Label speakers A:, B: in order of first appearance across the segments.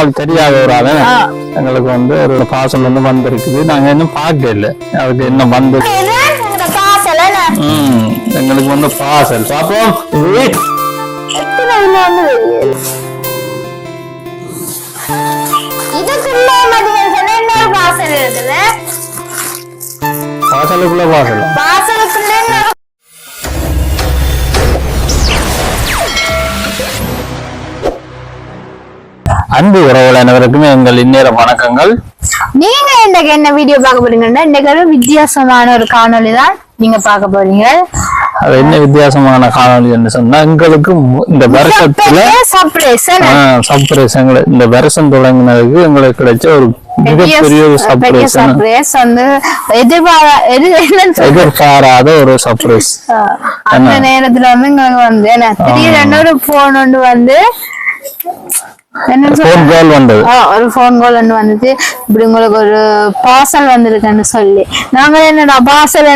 A: ஆள் தெரியாத ஒரு ஆள் எங்களுக்கு வந்து ஒரு பார்சல் வந்து வந்திருக்குது. நாங்க இன்னும் பார்க்க இல்லை அதுக்கு என்ன வந்து எங்களுக்கு வந்து பார்சல் பாப்போம். பார்சலுக்குள்ள பார்சல் அன்பு உறவுகள் அனைவருக்குமே எங்கள் இந்நேர வணக்கங்கள்.
B: நீங்க இன்றைக்கு என்ன வீடியோ பார்க்க போறீங்கன்னா இன்றைக்கு வித்தியாசமான ஒரு காணொலி தான் நீங்க பார்க்க போறீங்க.
A: அது என்ன வித்தியாசமான காணொலி என்று சொன்னா எங்களுக்கு இந்த வருஷத்துல சர்ப்ரைஸ் இந்த வருஷம் தொடங்கினதுக்கு எங்களுக்கு கிடைச்ச ஒரு மிகப்பெரிய
B: சர்ப்ரைஸ் வந்து
A: எதிர்பாராத ஒரு சர்ப்ரைஸ்.
B: அந்த நேரத்துல வந்து எங்களுக்கு வந்து திடீரென ஒரு போன் ஒன்று வந்து ஒரு போன் கால் வந்துச்சு. இப்படி உங்களுக்கு ஒரு பார்சல் வந்திருக்குன்னு சொல்லி நாங்க என்னடா பார்சல்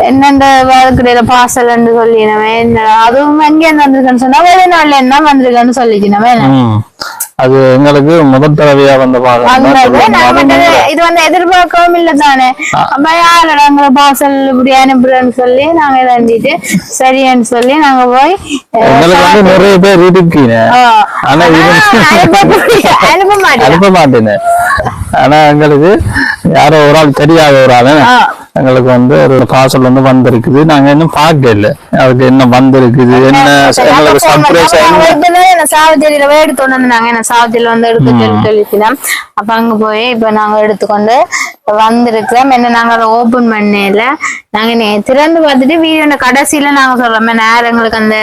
B: என்னென்ன வாழ்க்கையில பார்சல் சொல்லி என்னடா அதுவும் எங்க வந்திருக்குன்னு சொன்னா வேற நாள்ல என்ன வந்திருக்குன்னு சொல்லிக்கணுமே.
A: அது எங்களுக்கு முதல் தடவையா வந்து
B: இது வந்து எதிர்பார்க்கவும் இல்லை தானே. அப்ப யாரோட பார்சல் இப்படி அனுப்புறேன்னு சொல்லி நாங்க இதாண்டிட்டு சரின்னு சொல்லி நாங்க போய்
A: நிறைய பேர் அனுப்ப மாட்டேன். ஆனா எங்களுக்கு யாரோ ஒரு ஆள் தெரியாத ஒரு ஆளு எங்களுக்கு வந்து ஒரு பார்சல் வந்து வந்திருக்குது. நாங்க இன்னும் பார்க்க இல்லை அதுக்கு என்ன வந்திருக்குது என்ன சர்ப்ரைஸ்.
B: சாவச்சேரியில எடுத்து நாங்க சாவச்சேரியில வந்து எடுத்து சொல்லிக்கலாம். அப்ப அங்க போய் இப்ப நாங்க எடுத்துக்கொண்டு வந்திருக்கிறோம். என்ன நாங்க அதை ஓபன் பண்ணல. நாங்க திறந்து பார்த்துட்டு வீடியோ கடைசியில நாங்க சொல்றோம் நேரம் எங்களுக்கு அந்த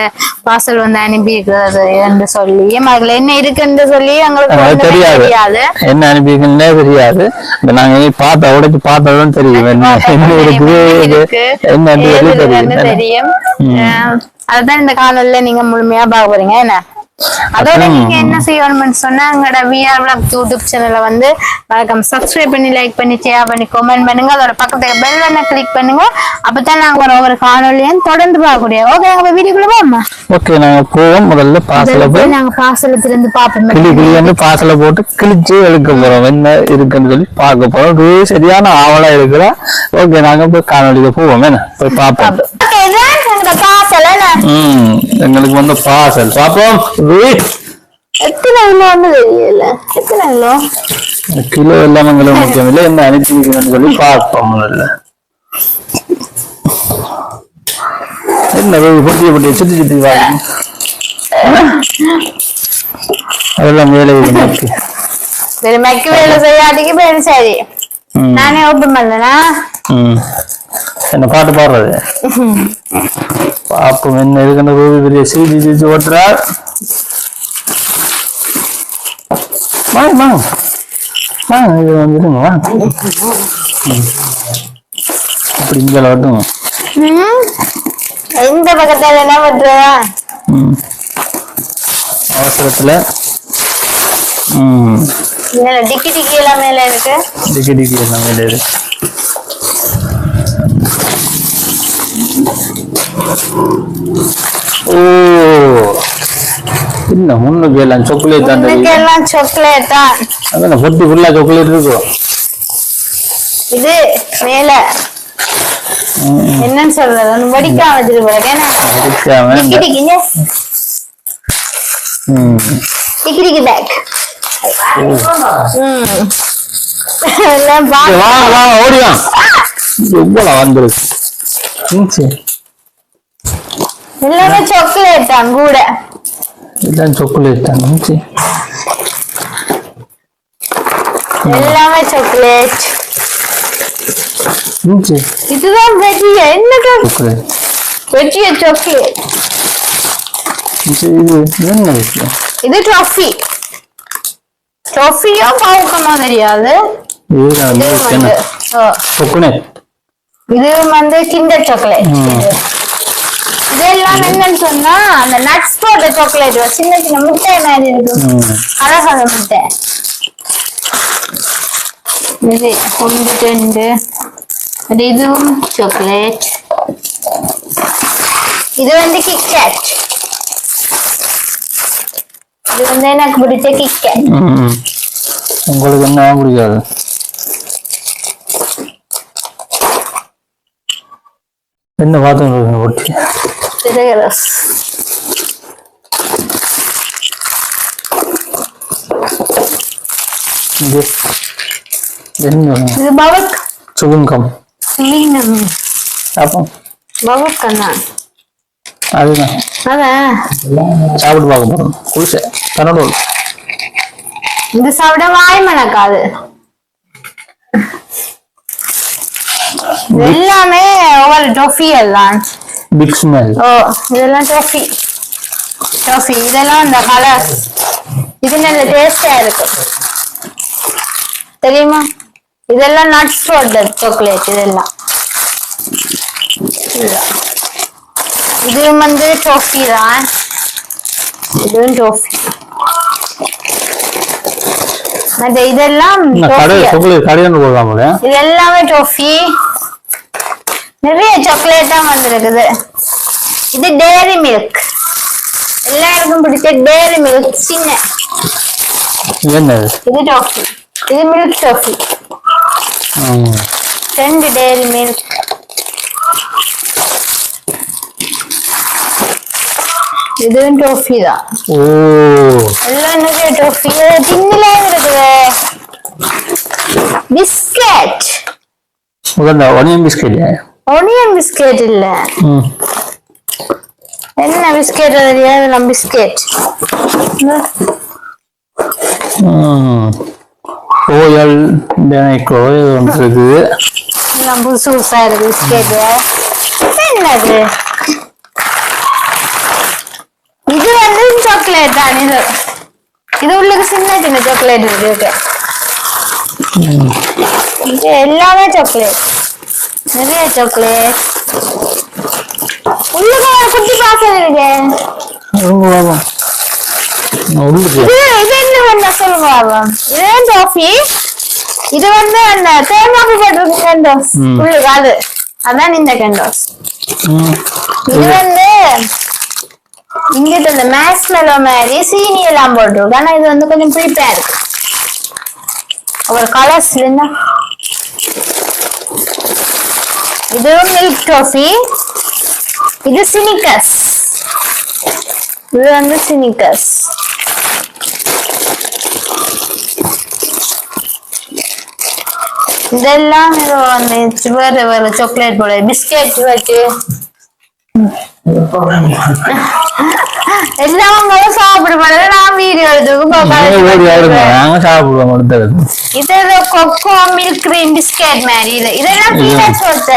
B: பார்சல் வந்து அனுப்பி இருக்கிறது என்று சொல்லி அதுல என்ன இருக்குன்னு சொல்லி எங்களுக்கு தெரியாது.
A: என்ன அனுப்பியிருக்குன்னே தெரியாது. நாங்க பார்த்த உடைச்சு பார்த்ததும் தெரியும் என்ன
B: தெரியும். அதுதான் இந்த காலையில நீங்க முழுமையா பார்க்க போறீங்க. என்ன அதோட நீங்க என்ன செய்யணும்னு சொன்னா எங்களோட VR Vlog யூடியூப் சேனலை வந்து வணக்கம் சப்ஸ்கிரைப் பண்ணி லைக் பண்ணி ஷேர் பண்ணி கமெண்ட் பண்ணுங்க. அதோட பக்கத்துல பெல் பட்டனை கிளிக் பண்ணுங்க. அப்பதான் நாங்க ஒவ்வொரு காணொலியும் தொடர்ந்து பார்க்கக்கூடிய. ஓகே நாங்க வீடியோக்குள்ள போவோமா?
A: ஓகே நாங்க போவோம். முதல்ல பார்சல போய்
B: நாங்க பார்சல திறந்து பார்ப்போம்.
A: கிளி பார்சல போட்டு கிழிச்சு எடுக்க போறோம். என்ன இருக்குன்னு சொல்லி பார்க்க போறோம். சரியான ஆவலா இருக்குதா? ஓகே நாங்க போய் காணொலிக்கு போவோம். என்ன போய் பார்ப்போம். எங்களுக்கு வந்து பார்சல் பாப்போம். கிலோ எல்லாமே முக்கியம் இல்லை என்ன அனுப்பிக்கணும்னு சொல்லி பார்ப்போம். என்ன பொட்டிய பொட்டிய சுத்தி சுத்தி வாங்க அதெல்லாம் வேலை
B: வேலை செய்யாட்டிக்கு சரி நானே ஓபன் பண்ணலனா
A: என்ன பாட்டு பாடுறது பாப்போம். என்ன இருக்குன்னு பெரிய சீதி சீச்சு ஓட்டுறா வாங்க இது வந்துடுங்க அப்படி இங்கே வரட்டும்.
B: இந்த பக்கத்துல என்ன பண்றா
A: அவசரத்துல
B: டிக்கி டிக்கி எல்லாம் மேல இருக்கு.
A: டிக்கி எல்லாம் மேல இருக்கு. ஓ இல்ல முன்னுக்கு எல்லாம் சாக்லேட் தான்.
B: எல்லாம் சாக்லேட் தான்.
A: அதான் பொட்டி ஃபுல்லா சாக்லேட் இருக்கும்.
B: இது மேல என்னன்னு சொல்றது ஒன்னு வடிக்காம வச்சிருக்கேன். டிக்கி பேக்
A: ஓடியா எவ்வளவு வந்துருக்கு.
B: எல்லாமே சாக்லேட் தான் கூட.
A: எல்லாம் சாக்லேட் தான்.
B: எல்லாமே சாக்லேட். இதுதான் வெஜ்ஜியா என்ன வெஜ்ஜியா சாக்லேட். இது ட்ராஃபி ட்ராஃபியா பாவுக்கமா தெரியாது. இது வந்து கிண்டர் சாக்லேட். இதெல்லாம் என்னன்னு சொன்னா அந்த நட்ஸ் போட்ட சாக்லேட் சின்ன சின்ன முட்டை மாதிரி இருக்கும். அழகான முட்டை. இது ஒன்று இதுவும் சாக்லேட். இது வந்து கிட்கேட். இது வந்து எனக்கு பிடிச்ச கிட்கேட்.
A: உங்களுக்கு என்ன பிடிக்காது? என்ன பார்த்து போட்டு
B: இது பவக்
A: சுகுங்கம் அப்போ
B: பவக் கண்ணா
A: அதுதான்
B: அதான்
A: சாப்பிட்டு பார்க்க போறோம். குளிசை தன்னோட
B: இது சாப்பிட வாய் மணக்காது. எல்லாமே ஒவ்வொரு டொஃபி எல்லாம்
A: பிக் ஸ்மெல்.
B: ஓ இதெல்லாம் டொஃபி டொஃபி இதெல்லாம் இந்த கலர்ஸ் இது நல்ல டேஸ்டா இருக்கு தெரியுமா? இதெல்லாம் நட்ஸ் போட்ட சாக்லேட். இதெல்லாம் இது வந்து டொஃபி தான். இதுவும் டொஃபி. மற்ற இதெல்லாம் இது எல்லாமே டொஃபி. நிறைய சாக்லேட் தான் வந்திருக்குது. இது டேரி மில்க். எல்லாருக்கும் பிடிச்ச டேரி மில்க் சின்ன. இது டொஃபி. இது மில்க் டொஃபி. 2 டேரி மில்க். இதுவும் டொஃபி தான். எல்லாம் நிறைய டொஃபி. தின்னுல இருக்குது biscuit.
A: Onion biscuit.
B: Onion biscuit இல்ல. என்ன பிஸ்கட் தெரியாது. நம்ம பிஸ்கட்
A: ஓயல் டேனைக்கோ இருக்குது.
B: எல்லாம் புதுசு புதுசா இருக்கு பிஸ்கட். என்னது இது வந்து சாக்லேட் தான். இது உள்ளுக்கு சின்ன சின்ன சாக்லேட் இருக்கு. இது எல்லாமே சாக்லேட். நிறைய சாக்லேட். உள்ளுக்கு குட்டி பாசல் இருக்கு. இது என்ன பண்ண சொல்லுங்க பாபா. இது டாஃபி. இது வந்து அந்த தேமாக்கு போட்டிருக்கு கேண்டோஸ் உள்ளுக்கு. அதான் இந்த கேண்டோஸ். இது வந்து இங்கிட்ட இந்த மேஸ்மெலோ மாதிரி சீனி எல்லாம் போட்டிருக்கு. ஆனா இது வந்து கொஞ்சம் புளிப்பா இருக்கு. ஒரு கலர்ஸ் இல்லைன்னா இதுவும் மில்க் டாஃபி. இது சினிக்கஸ். இது வந்து சினிக்கஸ். இதெல்லாம் வந்து வேற வேற சாக்லேட் போல பிஸ்கெட் வச்சு எல்லாம் சாப்பிடுவாங்க. நான் வீடியோ
A: சாப்பிடுவோம்.
B: இது கொக்கோ மில்க் கிரீம் பிஸ்கெட் மாதிரி. இதெல்லாம் பீனட்ஸ் வச்ச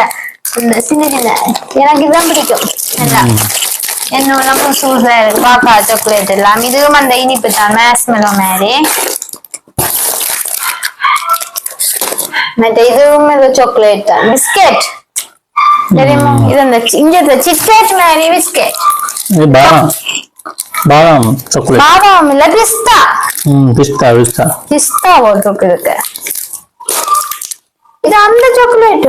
B: சின்ன சின்ன. எனக்கு இதான் பிடிக்கும். எல்லாம் என்ன சூசா இருக்கு. பாப்பா சாக்லேட் எல்லாம். இதுவும் அந்த இனிப்பு தான் மேஸ்மெலோ மாதிரி. மற்ற இதுவும் சாக்லேட் தான் பிஸ்கெட் தெரியுமா? இது அந்த இங்க சிக்கெட் மாதிரி பிஸ்கெட்.
A: பாதாம் சாக்லேட்.
B: பாதாம் இல்ல பிஸ்தா.
A: பிஸ்தா பிஸ்தா
B: பிஸ்தா போட்டுருக்கு. இது அந்த சாக்லேட்.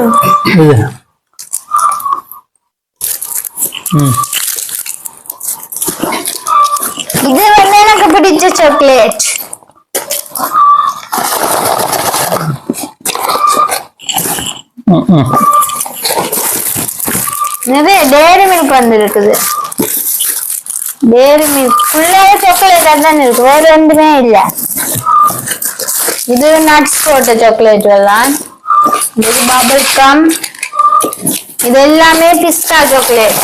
B: இது வந்து எனக்கு பிடிச்ச சாக்லேட். நிறைய டேரி மில்க் வந்து இருக்குது. டேரி மில்க் ஃபுல்லாவே சாக்லேட்டா தான் இருக்கு. வேற ஒன்றுமே இல்ல. இது நட்ஸ் போட்ட சாக்லேட் எல்லாம். இது பபிள் கம். இது எல்லாமே பிஸ்தா சாக்லேட்.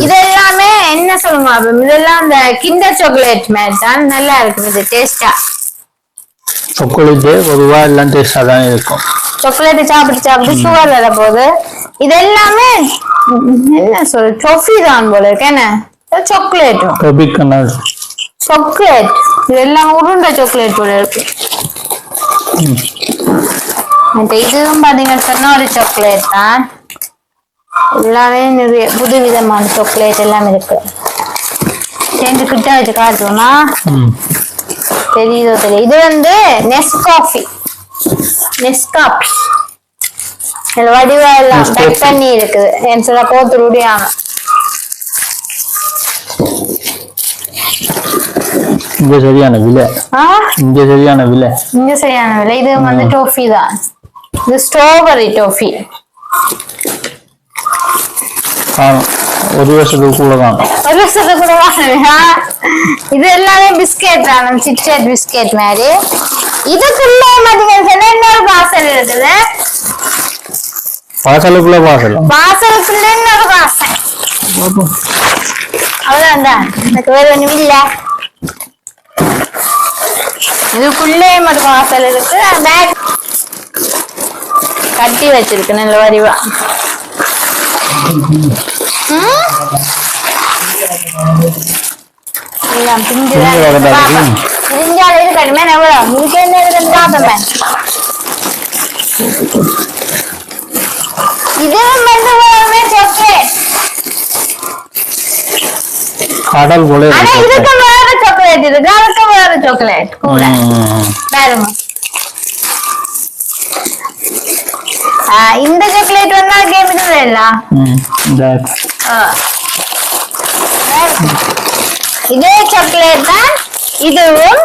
B: இதெல்லாமே என்ன சொல்லுங்க, இதெல்லாம் இந்த கிண்டர் சாக்லேட் மாதிரி தான். நல்லா இருக்கும் இது டேஸ்டா.
A: சாக்லேட் பொதுவா எல்லாம் டேஸ்டா தான் இருக்கும்.
B: சாக்லேட் சாப்பிட்டு சாப்பிட்டு சுகர் வர போது. இதெல்லாமே என்ன சொல்ற டொஃபி தான் போல இருக்கு. என்ன சாக்லேட்டும் சாக்லேட் இதெல்லாம் உருண்டை சாக்லேட் போல இருக்கு. இதுவும் பாத்தீங்கன்னா சொன்ன ஒரு சாக்லேட் தான். எல்லாமே நிறைய புது விதமான சாக்லேட் எல்லாம் இருக்கு. சேர்ந்து கிட்ட வச்சு காட்டுவோமா? தெரியுதோ தெரியும். இது வந்து நெஸ்காஃபி. நெஸ்காஃபி இதுல வடிவா எல்லாம் பேக் பண்ணி இருக்குது. என் சொல்ல போத்து முடியாம
A: இங்க சரியான விலை. இங்க சரியான விலை.
B: இங்க சரியான விலை. இது வந்து டோஃபி தான். இது ஸ்ட்ராபெரி டோஃபி.
A: ஒரு வருஷத்துக்கு கூட தான்.
B: ஒரு வருஷத்துக்கு கூட வாங்க. இது எல்லாமே பிஸ்கெட் தான், சிப்செட் பிஸ்கெட் மாதிரி. இதுக்குள்ள பாத்தீங்கன்னா இன்னொரு பார்சல் இருக்குது.
A: பார்சலுக்குள்ள பார்சல்.
B: பார்சலுக்குள்ள இன்னொரு பார்சல். அவ்வளவுதான், எனக்கு வேற ஒண்ணும் இல்ல. இதுக்குள்ளே மட்டும் வாசல் இருக்கு. பேக் கட்டி வச்சிருக்கு நல்ல வடிவா. பிஞ்சால இது கட்டுமே எவ்வளோ இதுக்கு என்ன இருக்குன்னு பார்ப்பேன். இது வந்து சாக்லேட்
A: கடல் போல
B: ஆனா இதுக்கு வேற சாக்லேட் இருக்கு. அதுக்கு வேற சாக்லேட் கூட பாருங்க. இந்த சாக்லேட் வந்து கேம் இல்ல. இதே சாக்லேட் தான் இதுவும்.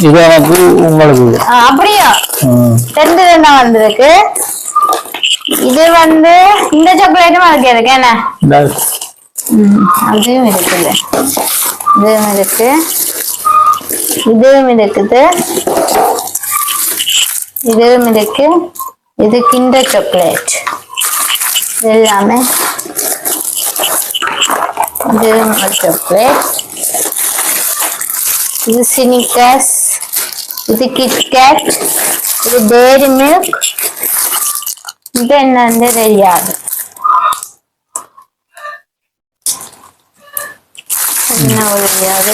A: இது எனக்கு உங்களுக்கு
B: அப்படியா ரெண்டு ரெண்டா வந்திருக்கு. இது வந்து இந்த சாக்லேட்டும் அதுக்கு இருக்கு என்ன. அதுவும் இருக்குது. இதுவும் இருக்கு. இதுவும் இருக்குது. இதுவும் இருக்கு. இது கிண்டர் சாக்லேட் எல்லாமே. இதுவும் சாக்லேட். இது ஸ்னிக்கர்ஸ். இது கிட்கேட். இது டேரி மில்க். இது என்னன்னு தெரியாது. என்ன தெரியாது.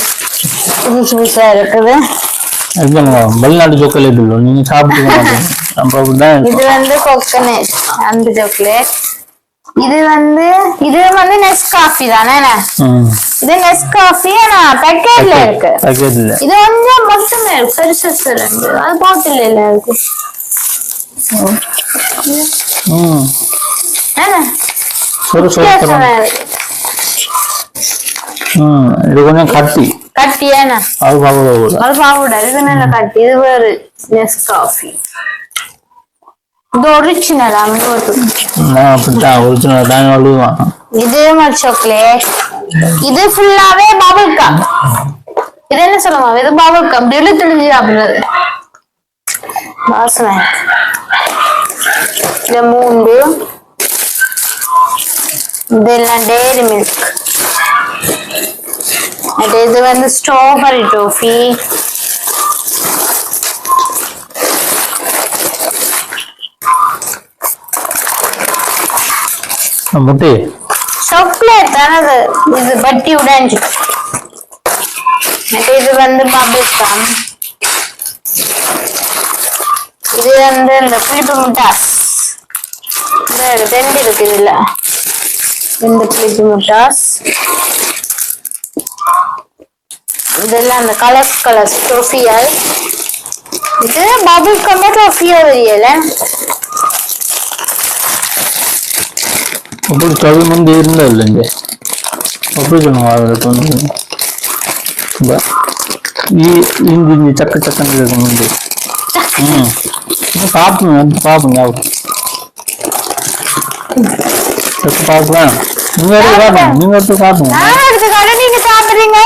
B: புதுசு புதுசா இருக்குது.
A: வெளிநாட்டு சாக்லேட் நீங்க சாப்பிட்டு.
B: இது வந்து கோகனட் அந்த சாக்லேட். இது வந்து நெஸ்காஃபி தானே. இது நெஸ்காஃபி ஆனா பேக்கெட்ல இருக்கு. இது கொஞ்சம் மட்டுமே இருக்கு. பெருசு ரெண்டு அது பாட்டில் இல்ல இருக்கு.
A: இது கொஞ்சம் கட்டி
B: கட்டியானா
A: அது
B: பாவுடர். இது நல்ல கட்டி. இது வேறு நெஸ்காஃபி. இது ஒரிஜினல்.
A: ஒரிஜினல் தான்.
B: இது மாதிரி சாக்லேட். இது ஃபுல்லாவே பபிள் கம். இது என்ன சொல்லுவாங்க, இது பபிள் கம். இழுத்துழுதி சாப்பிடுறது வாசனை. இது மூண்டு. இதெல்லாம் டேரி மில்க். இது வந்து ஸ்ட்ராபெரி டோஃபி.
A: முட்டி
B: சாக்லேட் தானது. இது பட்டி உடைஞ்சு. இது வந்து பபிள் கம். இது வந்து இந்த புளிப்பு முட்டாஸ். ரெண்டு இருக்கு இதுல. இந்த புளிப்பு முட்டாஸ். இதெல்லாம் அந்த கலர்ஸ் டோஃபியால். இது பபிள் கம் டோஃபியா தெரியல.
A: அப்படி கவி முந்தி இருந்தா இல்லைங்க அப்படி சொல்லுவாங்க. இஞ்சி சக்க சக்கன்னு இருக்கு முந்தி. பாப்புங்க பாப்புங்க பாக்கலாம். நீங்க சாப்பிடுங்க. நீங்க எடுத்து சாப்பிடுங்க.
B: நீங்க சாப்பிடுறீங்க.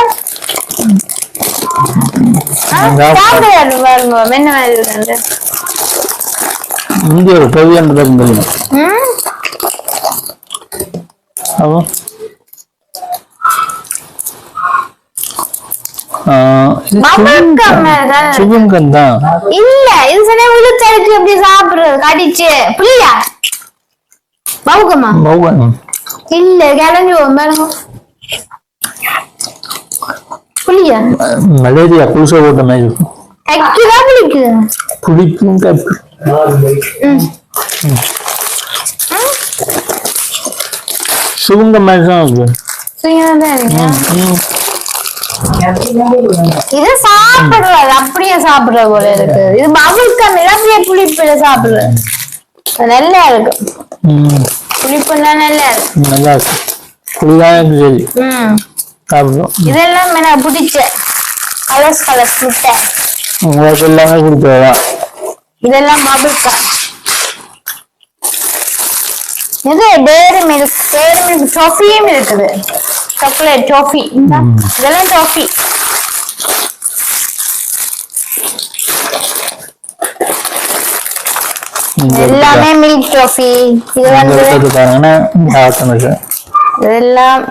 A: முந்தி ஒரு கவியானது தெரியும். சுகங்கன் தான்
B: இல்ல. இது சனே உளுத்தடிச்சு அப்படி சாப்பிடுறது கடிச்சு புளியா பவுகமா இல்ல கிளஞ்சு பாருங்க. புளியா
A: மலேரியா புதுசா போட்ட மாதிரி புளிக்கும் சுகங்க மாதிரி தான் இருக்கு.
B: இது சாப்பிடுறது அப்படியே சாப்பிடுறது போல இருக்கு. இது பபுள்கம் அப்படியே புளிப்புல சாப்பிடுறது நல்லா இருக்கு. புளிப்புலாம் நல்லா இருக்கு.
A: நல்லா இருக்கு. புளிதான் சரி. சாப்பிடுவோம்.
B: இதெல்லாம் எனக்கு பிடிச்ச கலர்ஸ் முட்டை.
A: உங்களுக்கு எல்லாமே பிடிச்சதா? இதெல்லாம்
B: பபுள்கம். இது டேரி மில்க் டாஃபியும் இருக்குது. Chocolate toffee. இதெல்லாம் டாஃபி. எல்லாமே மில்க் டாஃபி. இது வந்து இதெல்லாம்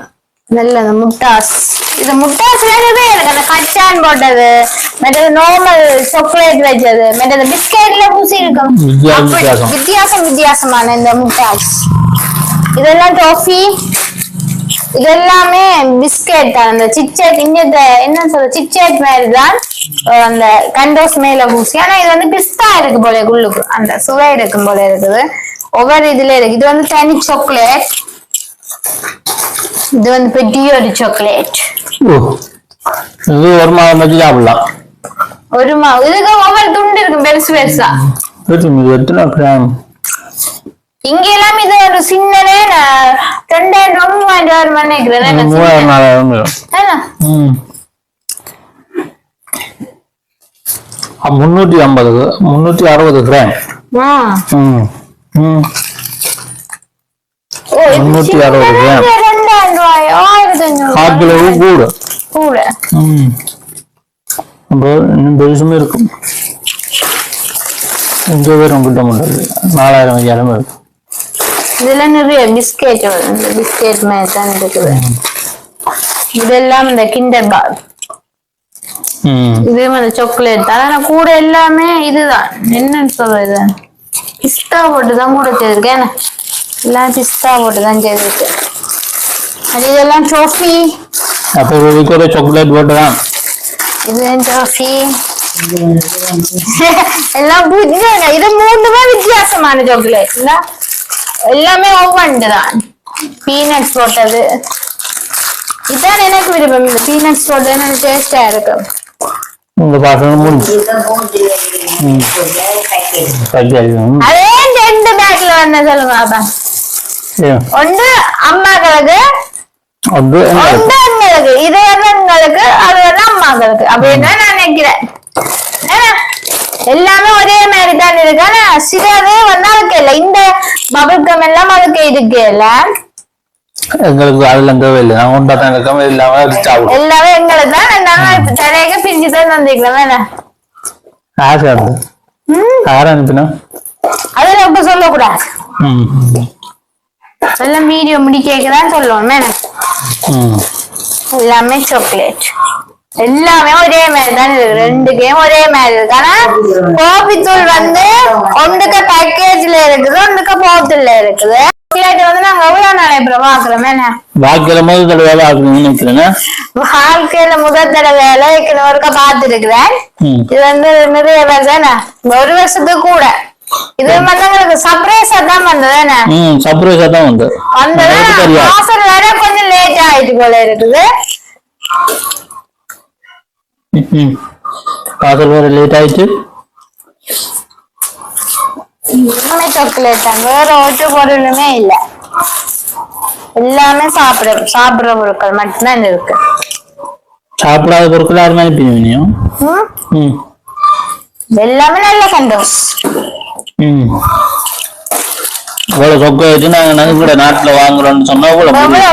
B: நல்ல முட்டாஸ். இது முட்டாஸ் வேறவே இருக்கு. அந்த கச்சான் போட்டது, மற்றது நார்மல் சாக்லேட் வச்சது, மற்றது பிஸ்கெட்ல பூசி இருக்கும். வித்தியாசமான இந்த முட்டாஸ். இதெல்லாம் டாஃபி. இதெல்லாமே பிஸ்கெட் தான். அந்த சிச்சேட் இங்க என்ன சொல்ற சிச்சேட் மாதிரி தான் அந்த கண்டோஸ் மேல பூசி. ஆனா இது வந்து பிஸ்தா இருக்கு போல உள்ளுக்கு. அந்த சுவை இருக்கும் போல இருக்குது. ஒவ்வொரு இதுல இருக்கு. இது வந்து தனி சாக்லேட். இது வந்து பெட்டியோட சாக்லேட்.
A: இது ஒரு மாதம் வச்சு சாப்பிடலாம்.
B: ஒரு மாவு இதுக்கு ஒவ்வொரு துண்டு இருக்கு பெருசு பெருசா. இங்க எல்லாம் இது ஒரு சின்னதே 2000 நினைக்கிறேன்.
A: 360 கிராம். 360 கிராம். 1500 கூட. இன்னும் பெருசுமே இருக்கும். இங்க பேரும் கிட்ட முடியாது. 4000 ஐயாயிரம் இருக்கும்.
B: இதெல்லாம் நிறைய பிஸ்கெட் மாதிரி தான் இருக்குது. இதெல்லாம் இந்த கிண்டர் பார். இது வந்து சாக்லேட் தான். ஆனா கூட எல்லாமே இதுதான். என்னன்னு சொல்றது, பிஸ்தா போட்டுதான் கூட செய்திருக்கேன். எல்லாம் பிஸ்தா போட்டுதான் செய்திருக்கு. அது இதெல்லாம் டாஃபி.
A: அப்ப ஒரு சாக்லேட் போட்டுதான்
B: இது டாஃபி. எல்லாம் இது 3 வித்தியாசமான சாக்லேட். எல்லாமே ஒவ்வொன்றுதான். பீனட்ஸ் போட்டது இதான் எனக்கு விருப்பம். இந்த பீனட்ஸ் போட்டது எனக்கு டேஸ்டா இருக்கு. அதே 2 பேக்ல வந்த சொல்லுங்க பாப்பா. ஒன்று அம்மாக்களுக்கு, ஒன்று எங்களுக்கு. இது எங்களுக்கு, அது அம்மாக்களுக்கு அப்படின்னு நான் நினைக்கிறேன். எல்லாமே ஒரே மாதிரி தான் இருக்கு. ஆனா சிலது வந்து அதுக்கு இல்ல. இந்த பபுள்கம் எல்லாம் அதுக்கு இருக்கு இல்ல.
A: எங்களுக்கு அதெல்லாம் தேவையில்லை. நான் ஒன்றாதான் இருக்கோம்.
B: எல்லாமே எங்களுக்கு தான். நாங்க தலையக பிரிஞ்சு தான் தந்திக்கலாம். வேணா
A: யாரும் அனுப்பினா
B: அதெல்லாம் இப்ப சொல்லக்கூடாது. எல்லாம் வீடியோ முடிக்கதான் சொல்லுவோம். எல்லாமே சாக்லேட். எல்லாமே ஒரே மாதிரி தான் இருக்கு. 2 கேம் ஒரே மாதிரி இருக்கு. ஆனா காபி தூள் வந்து ஒன்றுக்கு பேக்கேஜ்ல இருக்குது, ஒன்றுக்கு போட்டில் இருக்குது. சாக்லேட் வந்து நாங்க எவ்வளவு நாளை அப்புறம் பாக்குறோம்.
A: வாழ்க்கையில முதல்
B: தடவை ஒருக்கா பாத்துருக்கிறேன். இது வந்து நிறைய வருஷம், 1 வருஷத்துக்கு கூட. இது வந்து சர்ப்ரைஸா தான் வந்தது.
A: சர்ப்ரைஸா தான் வந்தது.
B: வேற கொஞ்சம் லேட் ஆயிட்டு போல இருக்குது.
A: பார்சல் வேற லேட் ஆயிடுச்சு.
B: சாக்லேட் தான். வேற ஒரு பொருளுமே இல்ல. எல்லாமே சாப்பிடுற பொருட்கள் மட்டும்தான் இருக்கு.
A: சாப்பிடாத பொருட்கள் யாருமே அனுப்பினீங்க?
B: எல்லாமே நல்ல சந்தோஷ்.
A: இவ்வளவு சொக்க வச்சு நாங்க கூட நாட்டுல வாங்குறோம்னு சொன்னா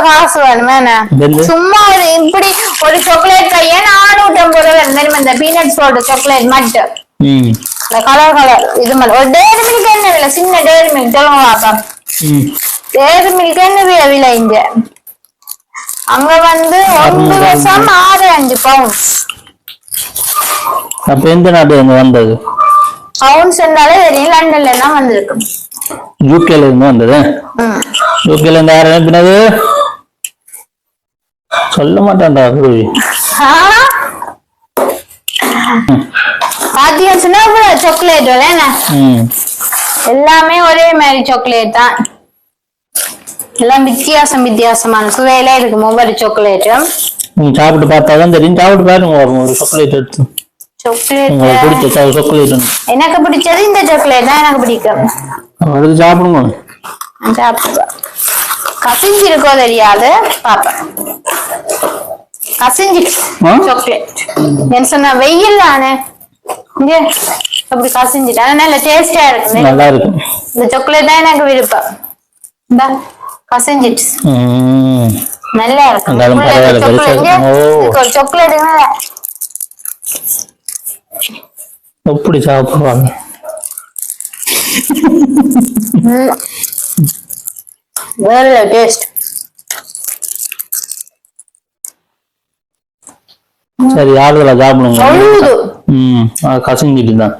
B: காசு வேணும். சும்மா ஒரு இப்படி ஒரு சாக்லேட் கையே 450 ரூபாய். இந்த பீனட்ஸ் போட்டு சாக்லேட் மட்டும் கலர் இது மாதிரி. ஒரு டேரி மில்க் என்ன விலை? சின்ன டேரி மில்க் சொல்லுங்க பாப்பா. டேரி மில்க் என்ன விலை இங்க? அங்க வந்து 1 வருஷம் 6-5 பவுண்ட்ஸ்.
A: அப்ப எந்த நாட்டு வந்தது?
B: பவுண்ட்ஸ் இருந்தாலே தெரியும். லண்டன்ல எல்லாம் வந்திருக்கு.
A: யூகேல இருந்து வந்தது. யூகேல இருந்து யார் அனுப்பினது? சொல்ல மாட்டான்டா. சாக்லேட் எல்லாமே ஒரே மாதிரி சாக்லேட் தான். எல்லாம் வித்தியாசமான சுவையில இருக்கு ஒவ்வொரு சாக்லேட்டும். நீங்க சாப்பிட்டு பார்த்தாதான் தெரியும். சாப்பிட்டு பாருங்க ஒரு சாக்லேட் எடுத்து. உங்களுக்கு பிடிச்ச சாக்லேட்
B: எனக்கு பிடிச்சது இந்த சாக்லேட் தான் எனக்கு பிடிக்கும்.
A: அடுத்து சாப்பிடுங்க.
B: சாப்பிடுவா கசிஞ்சு இருக்கோ தெரியாது பாப்பேன். கசிஞ்சிட்டு சாக்லேட் என்ன சொன்ன வெயில் தானே இங்க அப்படி கசிஞ்சிட்டு ஆனா நல்ல டேஸ்டா இருக்கு.
A: நல்லா இருக்கு.
B: இந்த சாக்லேட் தான் எனக்கு விருப்பம். இந்த கசிஞ்சிட்டு நல்லா இருக்கு. சாக்லேட்
A: எப்படி சாப்பிடுவாங்க?
B: வேற டேஸ்ட்.
A: சரி யாருல சாப்பிடுங்க. கசிஞ்சிட்டு தான்.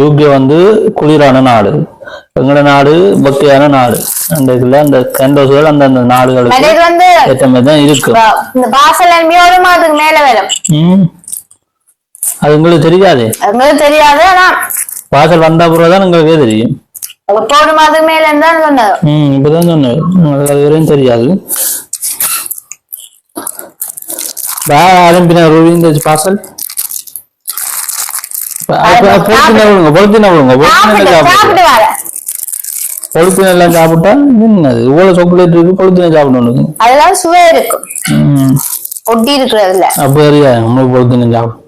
A: யூகே வந்து குளிரான நாடு, எங்களோட நாடு பக்தியான நாடு. அந்த இதுல அந்த கண்டோசுகள் அந்த நாடுகளுக்கு ஏற்ற மாதிரி தான் இருக்கு.
B: இந்த பாசல் ஒரு மாதத்துக்கு மேல வரும்.
A: அது உங்களுக்கு தெரியாது.
B: உங்களுக்கு தெரியாது. ஆனா
A: பாசல் வந்த பிறகுதான் உங்களுக்கே தெரியும்.
B: ஒரு மாதத்துக்கு மேல இருந்தா சொன்னது.
A: இப்பதான் சொன்னது. உங்களுக்கு அது வரையும் தெரியாது. ஆரம்பின இந்த பாசல் பொழுத்தின எல்லாம் சாப்பிட்டா என்னது இவ்வளவு சாக்லேட் இருக்கு. பொழுத்தின சாப்பிடணும்.
B: அதெல்லாம் சுவை இருக்கும். ஒட்டி இருக்கிறதுல
A: அப்ப அறியா நம்ம பொழுத்தின சாப்பிடும்.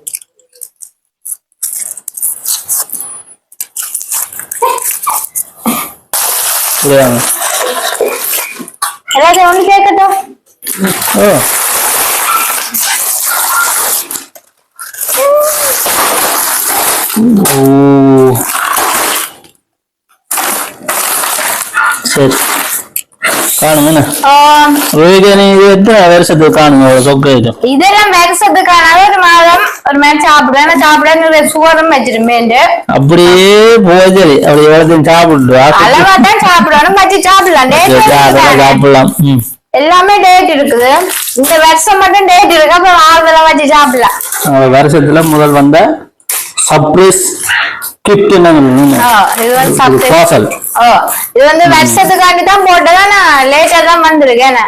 B: எல்லாத்தையும் ஒண்ணு கேட்கட்டும்.
A: சரி காணுங்க. எத்தனை வருஷத்துக்கு காணுங்க சாக்லேட்?
B: இதெல்லாம் வருஷத்துக்கான ஒரு மாதம் ஒரு மாதிரி சாப்பிடுவேன். சாப்பிட சுகரும் வச்சிருமேன்.
A: அப்படியே போய் அப்படி எவ்வளவு சாப்பிட்டு
B: அளவா தான் சாப்பிடணும். வச்சு சாப்பிடலாம். எல்லாமே டேட் இருக்குது. இந்த வருஷம் மட்டும் டேட் இருக்கு. அப்ப ஆறுதல வச்சு சாப்பிடலாம்.
A: வருஷத்துல முதல் வந்த சர்ப்ரைஸ் கிஃப்ட்
B: இது வந்து வருஷத்துக்காண்டி தான் போட்டதா. நான் லேட்டா தான் வந்திருக்கேன்.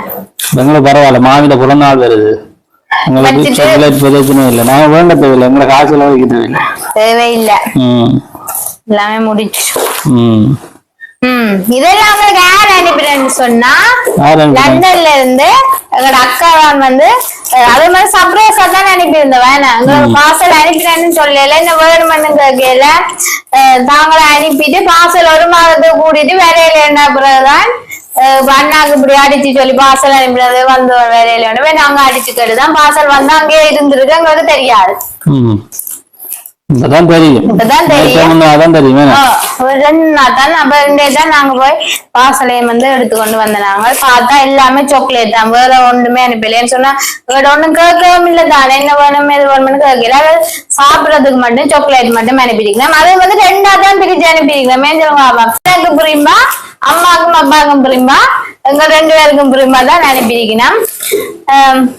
A: எங்களுக்கு பரவாயில்ல. மாவில பிறந்தநாள் வருது. எங்களுக்கு சாக்லேட் பிரச்சனை இல்லை. நாங்க வேண்ட தேவையில்லை. எங்களை காசு வைக்க தேவையில்லை.
B: தேவையில்லை. எல்லாமே முடிச்சு. இதெல்லாம் உங்களுக்கு யார் அனுப்பிடுன்னு சொன்னா லண்டன்ல இருந்து எங்களோட அக்காவான் வந்து அதே மாதிரி சர்ப்ரைஸா தான் அனுப்பியிருந்தேன். வேணாம் எங்களுக்கு பார்சல் அனுப்பினேன்னு சொல்லல. இந்த வேணுமென்னு கேட்கல. தாங்களை அனுப்பிட்டு பார்சல் ஒரு மாதத்துக்கு கூட்டிட்டு வேலையில என்ன பிறகுதான் அண்ணாக்கு இப்படி அடிச்சு சொல்லி பார்சல் அனுப்பினது வந்து வேலையில வேணுமே நாங்க அடிச்சு கேட்டுதான் பார்சல் வந்து அங்கேயே இருந்திருக்கு. எங்களுக்கு தெரியாது.
A: அதான் தெரியும்.
B: நாங்க போய் பாசலையும் வந்து எடுத்துக்கொண்டு வந்தாங்க. பார்த்தா எல்லாமே சாக்லேட் தான். வேற ஒண்ணுமே அனுப்பலன்னு சொன்னா வேற ஒண்ணும் கேட்கவும் இல்லை தானே. என்ன வேணும் எது வேணும்னு கேட்கல. சாப்பிடறதுக்கு மட்டும் சாக்லேட் மட்டும் அனுப்பிருக்கலாம். அதை வந்து ரெண்டா தான் பிரிச்சு அனுப்பிருக்கலாம். எனக்கு புரியுமா அம்மாக்கும் அப்பாவுக்கும் புரியுமா எங்க ரெண்டு பேருக்கும் புரியுமா தான் அனுப்பிருக்கணும்.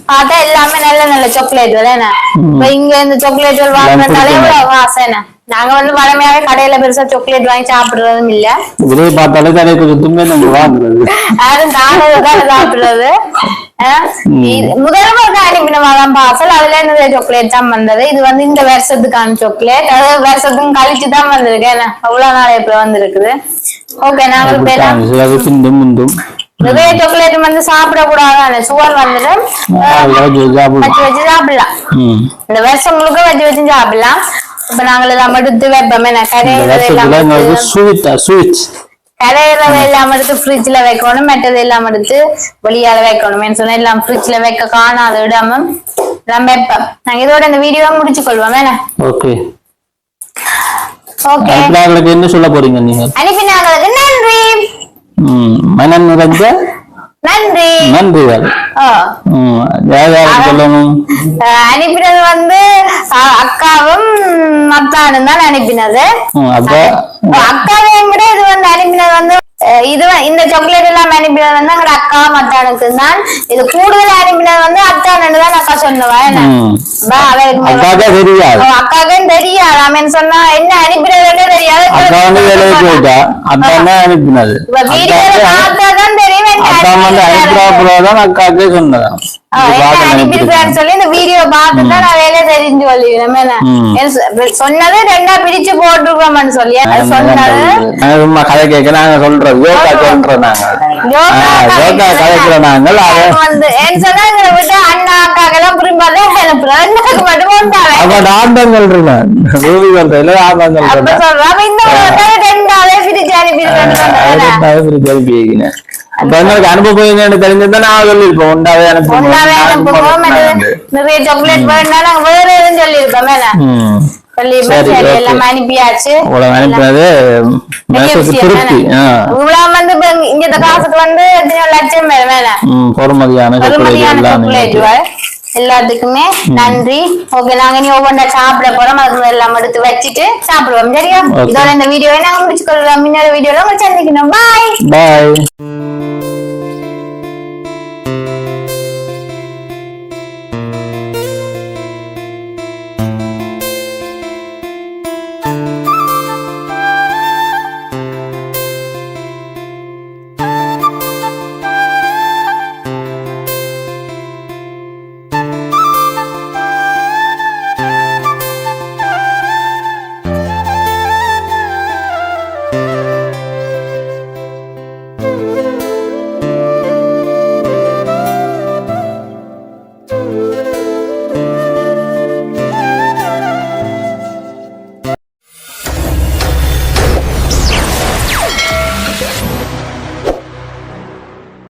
B: பார்த்தா எல்லாமே நல்ல நல்ல சாக்லேட் தானே. இப்ப இங்க இந்த சாக்லேட் வாங்குறதாலே வாசனை. நாங்க வந்து வளமையாவே கடையில பெருசா சாக்லேட் வாங்கி சாப்பிடுறதும் இல்ல. யாரும் தானதான் சாப்பிடுறது. முதல்வர் அனுப்பினவாதான் பார்சல். அதுல இருந்து சாக்லேட் தான் வந்தது. இது வந்து இந்த வருஷத்துக்கான சாக்லேட். அதாவது வருஷத்துக்கும் கழிச்சுதான் வந்திருக்கு. அவ்வளவு நாள் இப்ப வந்திருக்குது. ஓகே நாங்க நிறைய சாக்லேட் வந்து சாப்பிடக்கூடாது. சுகர் வந்துடும். வச்சு வச்சு சாப்பிடலாம். இந்த வருஷம் முழுக்க வச்சு வச்சு சாப்பிடலாம். இப்ப நாங்கள் எல்லாம் எடுத்து வைப்போமே. கரையிறது எல்லாம் எடுத்து ஃப்ரிட்ஜ்ல வைக்கணும். மெட்டது எல்லாம் எடுத்து வெளியால வைக்கணும். சொன்னா எல்லாம் ஃப்ரிட்ஜ்ல வைக்க காணாத விடாம எல்லாம் வைப்போம். நாங்க இதோட இந்த வீடியோவை முடிச்சு கொள்வோம்.
A: Okay okay. என்ன சொல்ல போறீங்க நீங்க?
B: அனுப்பினாங்களுக்கு நன்றி.
A: மனம் நிறைந்த
B: நன்றி.
A: நன்றிகள்.
B: அனுப்பினது வந்து அக்காவும் மத்தானும் தான் அனுப்பினது. அக்காவையும் விட இது வந்து அனுப்பினது வந்து இந்த சாக்லேட் எல்லாம் அனுப்பினது வந்து எங்க அக்கா மத்தானுக்கு தான். இது கூடுதல் அனுப்பினது வந்து அத்தானு தான் அக்கா சொன்னவன். அக்காவுக்கும் தெரியாது. அவன் சொன்னா என்ன அனுப்பினதுன்னு தெரியாது. பார்த்தாதான் தெரியும்
A: அக்காக்கே சொன்னதான்
B: சொல்லி இந்த வீடியோ பார்த்துதான் நான் வேலை தெரிஞ்சு சொல்லிடுவேன். சொன்னது ரெண்டா பிரிச்சு போட்டுருக்கோம்னு சொல்லி சொன்னது
A: கதை கேட்க நாங்க சொல்றோம்
B: வந்து ஏன்னு சொன்னா இதை விட்டு அண்ணா அக்காக்கெல்லாம் புரியும்போது அண்ணாக்கு மட்டும் அப்ப சொல்றோம் இந்த ரெண்டாவே பிரிச்சு அனுப்பிடுவேன்.
A: அனுபவம் தெரிஞ்சதான் நான் சொல்லிருப்போம்.
B: நிறைய சாக்லேட் வேற எதுவும் சொல்லிருக்கோம். எல்லாம் அனுப்பியாச்சு. இந்த காசுக்கு வந்து லட்சம்
A: பொறுமதியான
B: எல்லாத்துக்குமே நன்றி. ஓகே, நாங்க நீ ஒவ்வொன்றா சாப்பிட போறோம். அதுக்கு எல்லாம் எடுத்து வச்சுட்டு சாப்பிடுவோம். சரியா? இதோட இந்த வீடியோவை நாங்க முடிச்சுக்கொள்றோம். இன்னொரு வீடியோல உங்களை சந்திக்கணும். பாய்.